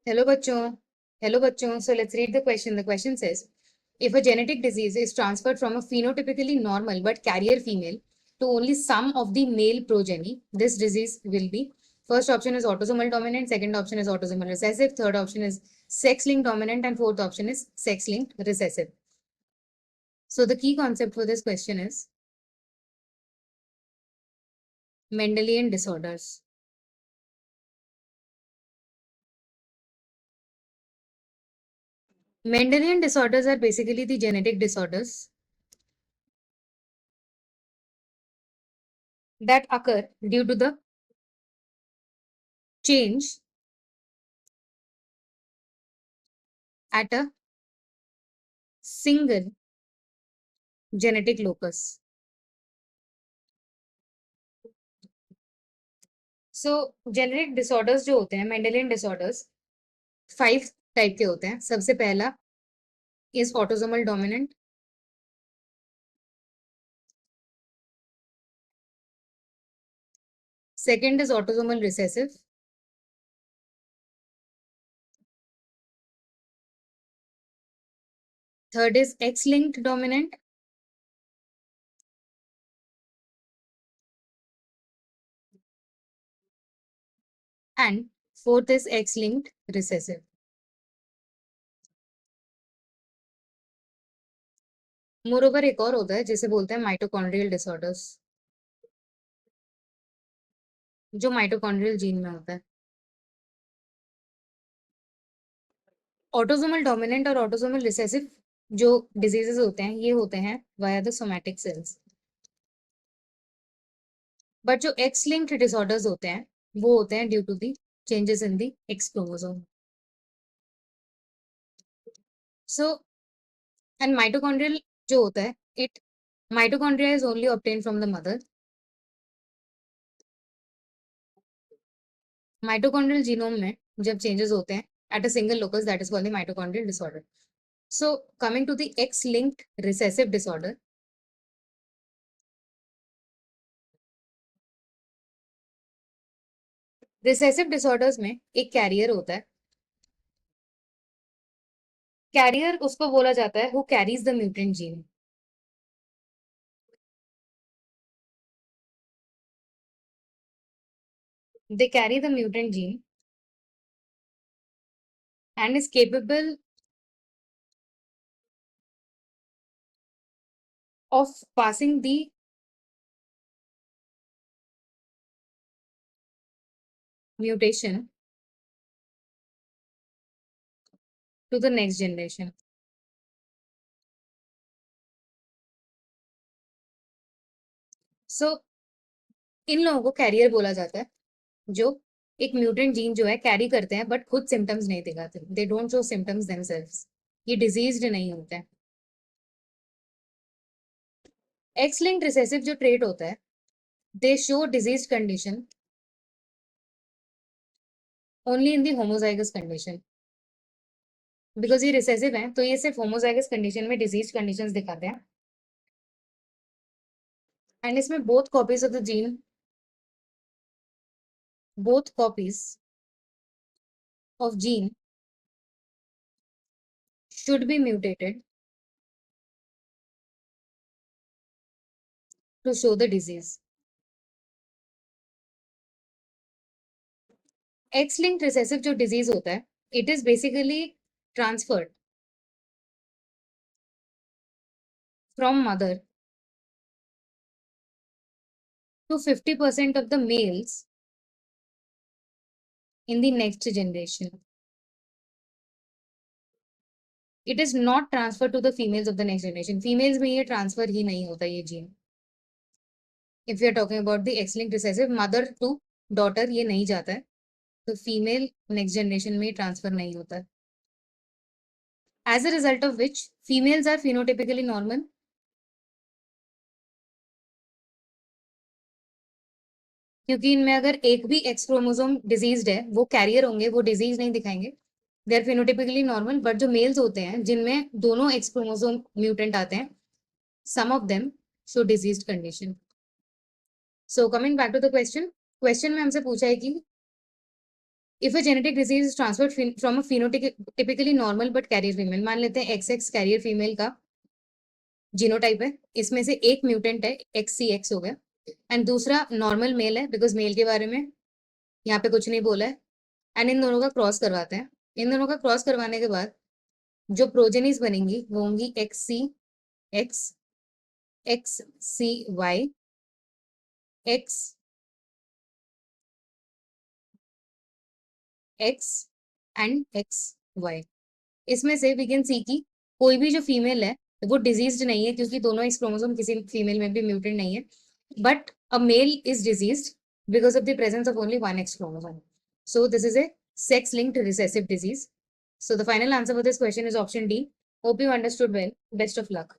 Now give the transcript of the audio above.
Hello bachon. Hello bachon. So let's read the question. The question says, if a genetic disease is transferred from a phenotypically normal but carrier female to only some of the male progeny, this disease will be, first option is autosomal dominant, second option is autosomal recessive, third option is sex-linked dominant, and fourth option is sex-linked recessive. So the key concept for this question is Mendelian disorders. Mendelian disorders are basically the genetic disorders that occur due to the change at a single genetic locus. So genetic disorders जो होते हैं Mendelian disorders 5 type के होते हैं. सबसे पहला is autosomal dominant. Second is autosomal recessive. Third is X linked dominant. And fourth is X linked recessive. Moreover एक और होता है जिसे बोलते हैं माइटोकॉन्ड्रियल डिसऑर्डर्स, जो माइटोकॉन्ड्रियल जीन में होता है. ऑटोसोमल डोमिनेंट और ऑटोसोमल रिसेसिव जो डिजीजेस होते हैं ये होते हैं via the somatic cells. But जो एक्स लिंक्ड डिसऑर्डर्स होते हैं वो होते हैं due to the changes in the X chromosome. So, and mitochondrial जो होता है, it mitochondria is only obtained from the mother. Mitochondrial genome में जब changes होते हैं at a single locus, that is called the mitochondrial disorder. So, coming to the X-linked recessive disorder. Recessive disorders में एक carrier होता है. Carrier उसको बोला जाता है who carries the mutant gene. They carry the mutant gene and is capable of passing the mutation to the next generation. So, इन लोगों को कैरियर बोला जाता है जो एक म्यूटेंट जीन जो है कैरी करते हैं बट खुद सिम्टम्स नहीं दिखाते. They don't show symptoms themselves. ये डिजीज्ड नहीं होता है. एक्स लिंक्ड रिसेसिव जो ट्रेट होता है दे show disease condition only in the homozygous condition. Because ये रिसेसिव है तो ये सिर्फ होमोजाइगस कंडीशन में डिजीज कंडीशंस दिखाते हैं. एंड इसमें both copies of the gene, both copies of gene should be mutated to show the disease. X-linked recessive जो disease होता है, it is basically transferred from mother to 50% of the males in the next generation. It is not transferred to the females of the next generation. Females में ये transfer ही नहीं होता ये gene. If we are talking about the X-linked recessive, mother to daughter ये नहीं जाता है, तो female next generation में transfer नहीं होता है. As a result of which, females are phenotypically normal. क्योंकि इनमें अगर एक भी एक्स क्रोमोसोम डिजीज्ड है वो कैरियर होंगे, वो डिजीज नहीं दिखाएंगे. They are phenotypically normal. But जो मेल्स होते हैं जिनमें दोनों एक्स क्रोमोसोम म्यूटेंट आते हैं, some of them show diseased condition. So coming back to the question. Question में हमसे पूछा है कि If a genetic disease is transferred from a phenotypically normal but carrier female, मान लेते हैं XX carrier female का जीनोटाइप है, इसमें से एक म्यूटेंट है XCX हो गया, एंड दूसरा नॉर्मल मेल है, बिकॉज मेल के बारे में यहाँ पे कुछ नहीं बोला है, एंड इन दोनों का क्रॉस करवाते हैं। इन दोनों का क्रॉस करवाने के बाद जो प्रोजेनीज बनेंगी वो होंगी XCX, XCY, XX and XY। इसमें से वी कैन सी की कोई भी जो फीमेल है वो डिजीज्ड नहीं है, क्योंकि दोनों एक्स क्रोमोसोम किसी फीमेल में भी म्यूटेंट नहीं है, but a male is diseased because of the presence of only one X chromosome. So this is a sex-linked recessive disease. So the final answer for this question is option D. Hope you understood well. Best of luck.